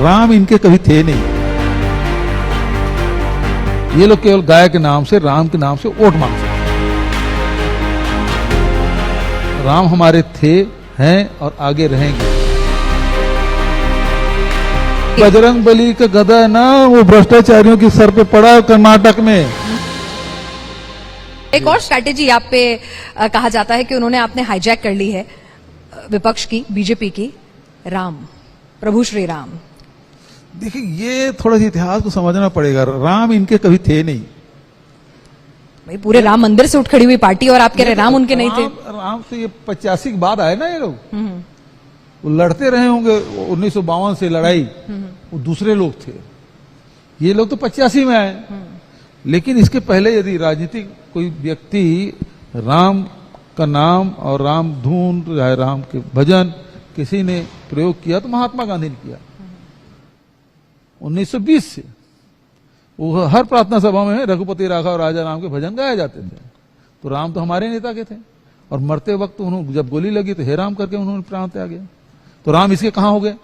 राम इनके कभी थे नहीं। ये लोग केवल गाय के नाम से, राम के नाम से वोट मांग सकते। राम हमारे थे, हैं और आगे रहेंगे। बजरंग बली का गदा है ना, वो भ्रष्टाचारियों के सर पे पड़ा कर्नाटक में। एक और स्ट्रैटेजी आप पे कहा जाता है कि उन्होंने आपने हाईजैक कर ली है विपक्ष की, बीजेपी की, राम, प्रभु श्री राम। देखिए, ये थोड़ा सा इतिहास को समझना पड़ेगा। राम इनके कभी थे नहीं। भाई पूरे राम मंदिर से उठ खड़ी हुई पार्टी और आप कह रहे राम उनके नहीं थे। राम से ये 85 के बाद आए ना ये लोग। वो लड़ते रहे होंगे 1952 से लड़ाई, वो दूसरे लोग थे। ये लोग तो 85 में आए। लेकिन इसके पहले यदि राजनीतिक कोई व्यक्ति राम का नाम और राम धुन, राम के भजन किसी ने प्रयोग किया तो महात्मा गांधी ने किया 1920 से। वो हर प्रार्थना सभा में रघुपति राघव राजा राम के भजन गाए जाते थे। तो राम तो हमारे नेता के थे, और मरते वक्त उन्होंने जब गोली लगी तो हे राम करके उन्होंने प्राण त्याग गया। तो राम इसके कहां हो गए?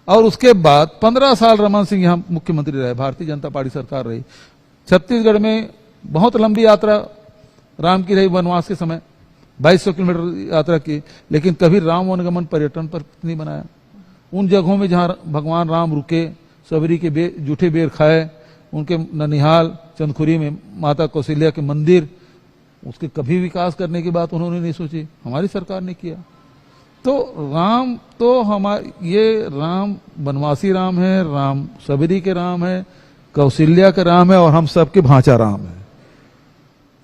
और उसके बाद 15 साल रमन सिंह यहां मुख्यमंत्री रहे, भारतीय जनता पार्टी सरकार रही। छत्तीसगढ़ में बहुत लंबी यात्रा राम की रही वनवास के समय, 2200 किलोमीटर यात्रा की, लेकिन कभी राम वनगमन पर्यटन पर नहीं बनाया। उन जगहों में जहां भगवान राम रुके, सबरी के जूठे बेर खाए, उनके ननिहाल चंदखुरी में माता कौशल्या के मंदिर, उसके कभी विकास करने की बात उन्होंने नहीं सोची, हमारी सरकार ने किया। तो राम तो ये राम बनवासी राम है, राम सबरी के राम है, कौशल्या के राम है, और हम सबके भांचा राम है।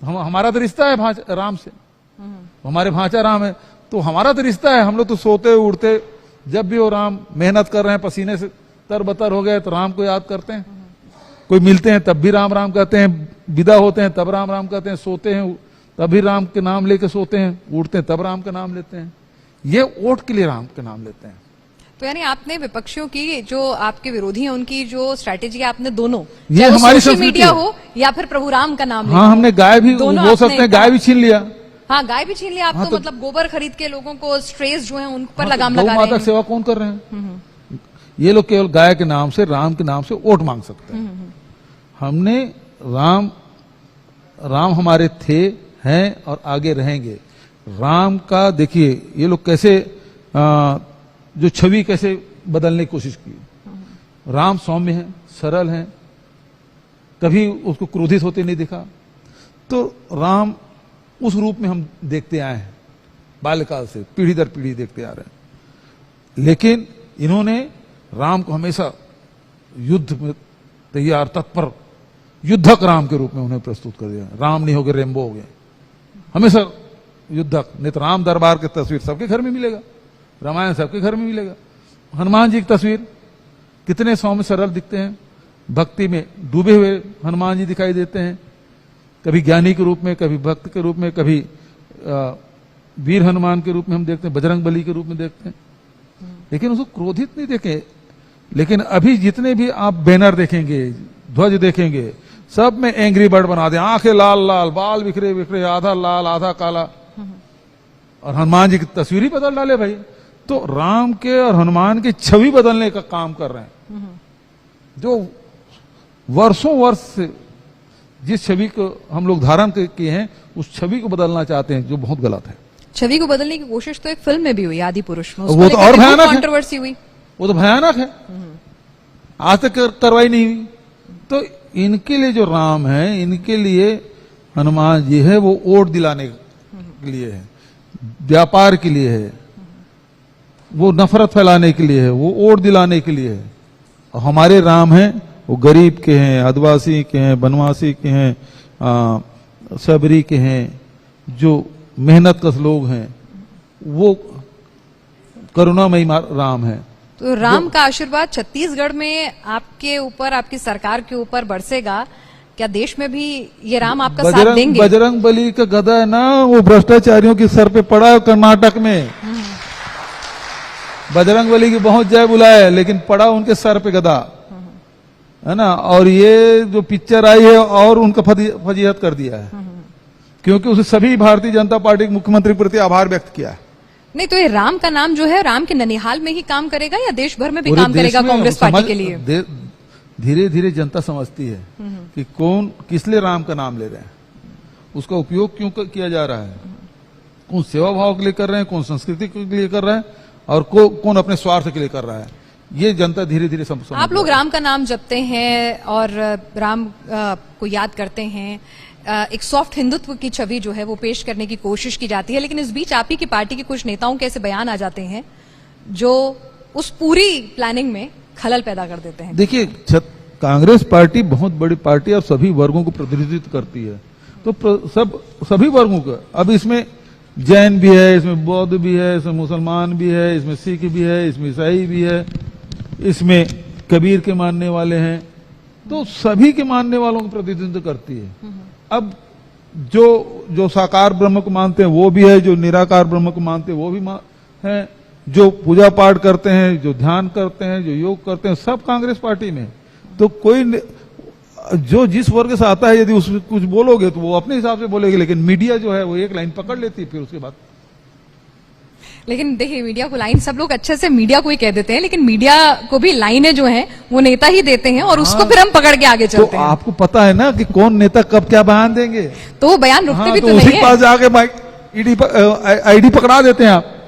हमारा तो रिश्ता है राम से, हमारे भांचा राम है, तो हमारा तो रिश्ता है। हम लोग तो सोते उड़ते जब भी वो राम मेहनत कर रहे हैं, पसीने से तरबतर हो गए तो राम को याद करते हैं। कोई मिलते हैं तब भी राम राम कहते हैं, विदा होते हैं तब राम राम कहते हैं, सोते हैं तब भी राम के नाम लेके सोते हैं, उठते हैं तब राम का नाम लेते हैं। ये वोट के लिए राम का नाम लेते हैं। तो यानी आपने विपक्षियों की, जो आपके विरोधी हैं, उनकी जो स्ट्रैटेजी है, आपने दोनों, ये हमारी सोशल मीडिया हो या फिर प्रभु राम का नाम, हाँ, हमने गाय भी बोल सकते हैं, गाय भी छीन लिया। हाँ, गाय भी छीन लिया। आप तो मतलब गोबर खरीद के लोगों को, स्ट्रेस जो है उन पर लगाम लगा रहे हैं। गौ माता सेवा कौन कर रहे हैं? ये लोग केवल गाय के नाम से, राम के नाम से वोट मांग सकते हैं। हमने राम हमारे थे, हैं और आगे रहेंगे। राम का देखिए ये लोग कैसे जो छवि कैसे बदलने की कोशिश की। राम सौम्य है, सरल है, कभी उसको क्रोधित होते नहीं दिखा। तो राम उस रूप में हम देखते आए हैं बाल्यकाल से, पीढ़ी दर पीढ़ी देखते आ रहे हैं। लेकिन इन्होंने राम को हमेशा युद्ध में तैयार, तत्पर, युद्धक राम के रूप में उन्हें प्रस्तुत कर दिया। राम नहीं हो गए, रेम्बो हो गए, हमेशा युद्धक। नहीं तो राम दरबार की तस्वीर सबके घर में मिलेगा, रामायण सबके घर में मिलेगा। हनुमान जी की तस्वीर कितने सौम्य सरल दिखते हैं, भक्ति में डूबे हुए हनुमान जी दिखाई देते हैं, कभी ज्ञानी के रूप में, कभी भक्त के रूप में, कभी वीर हनुमान के रूप में हम देखते हैं, बजरंग बली के रूप में देखते हैं। लेकिन उसको क्रोधित नहीं देखे। लेकिन अभी जितने भी आप बैनर देखेंगे, ध्वज देखेंगे, सब में एंग्री बर्ड बना दे, आंखें लाल लाल, बाल बिखरे बिखरे, आधा लाल आधा काला, और हनुमान जी की तस्वीर ही बदल डाले भाई। तो राम के और हनुमान की छवि बदलने का काम कर रहे हैं, जो वर्षों वर्ष से जिस छवि को हम लोग धारण किए हैं, उस छवि को बदलना चाहते हैं, जो बहुत गलत है। छवि को बदलने की कोशिश तो एक फिल्म में भी हुई, आदि पुरुष में, वो तो और भयानक कंट्रोवर्सी हुई। वो तो भयानक है, आज तक कार्रवाई नहीं हुई। तो इनके लिए जो राम है, इनके लिए हनुमान जी है, वो वोट दिलाने के लिए है, व्यापार के लिए है, वो नफरत फैलाने के लिए है, वो वोट दिलाने के लिए है। और हमारे राम हैं, वो गरीब के हैं, आदिवासी के हैं, बनवासी के हैं, सबरी के हैं, जो मेहनत कश लोग हैं, वो करुणामयी राम है। तो राम का आशीर्वाद छत्तीसगढ़ में आपके ऊपर, आपकी सरकार के ऊपर बरसेगा क्या? देश में भी ये राम आपका साथ देंगे? बजरंग बली का गदा है ना, वो भ्रष्टाचारियों के सर पे पड़ा कर्नाटक में। बजरंग बली की बहुत जय बुलाए, लेकिन पड़ा उनके सर पे गदा, है ना। और ये जो पिक्चर आई है और उनका फजीहत कर दिया है, क्योंकि उसे सभी भारतीय जनता पार्टी के मुख्यमंत्री के प्रति आभार व्यक्त किया है। नहीं तो ये राम का नाम जो है राम के ननिहाल में ही काम करेगा या देश भर में भी पूरे काम देश करेगा में कांग्रेस पार्टी के लिए? धीरे धीरे जनता समझती है कि कौन किस लिए राम का नाम ले रहे हैं, उसका उपयोग क्यों किया जा रहा है, कौन सेवा भाव के लिए कर रहे हैं, कौन संस्कृति के लिए कर रहा है और कौन अपने स्वार्थ के लिए कर रहा है, ये जनता धीरे धीरे समझ आप लोग राम का नाम जपते हैं और राम को याद करते हैं, एक सॉफ्ट हिंदुत्व की छवि जो है वो पेश करने की कोशिश की जाती है, लेकिन इस बीच आप ही की पार्टी के कुछ नेताओं के ऐसे बयान आ जाते हैं जो उस पूरी प्लानिंग में खलल पैदा कर देते हैं। देखिए, कांग्रेस पार्टी बहुत बड़ी पार्टी और सभी वर्गों को प्रतिनिधित्व करती है, तो सभी वर्गों का, अब इसमें जैन भी है, इसमें बौद्ध भी है, इसमें मुसलमान भी है, इसमें सिख भी है, इसमें ईसाई भी है, इसमें कबीर के मानने वाले हैं, तो सभी के मानने वालों को प्रतिनिधित्व करती है। अब जो साकार ब्रह्म को मानते हैं वो भी है, जो निराकार ब्रह्म को मानते हैं वो भी है, जो पूजा पाठ करते हैं, जो ध्यान करते हैं, जो योग करते हैं, सब कांग्रेस पार्टी में। तो कोई जो जिस वर्ग से आता है यदि उसमें कुछ बोलोगे तो वो अपने हिसाब से बोलेगी, लेकिन मीडिया जो है वो एक लाइन पकड़ लेती है, फिर उसके बाद। लेकिन देखिए, मीडिया को लाइन सब लोग अच्छे से मीडिया को ही कह देते हैं, लेकिन मीडिया को भी लाइनें जो हैं वो नेता ही देते हैं और उसको फिर हम पकड़ के आगे चलते हैं। आपको पता है ना कि कौन नेता कब क्या बयान देंगे, तो वो बयान रुकते भी तो उसी नहीं के है। पास जाके आईडी पकड़ा देते हैं आप।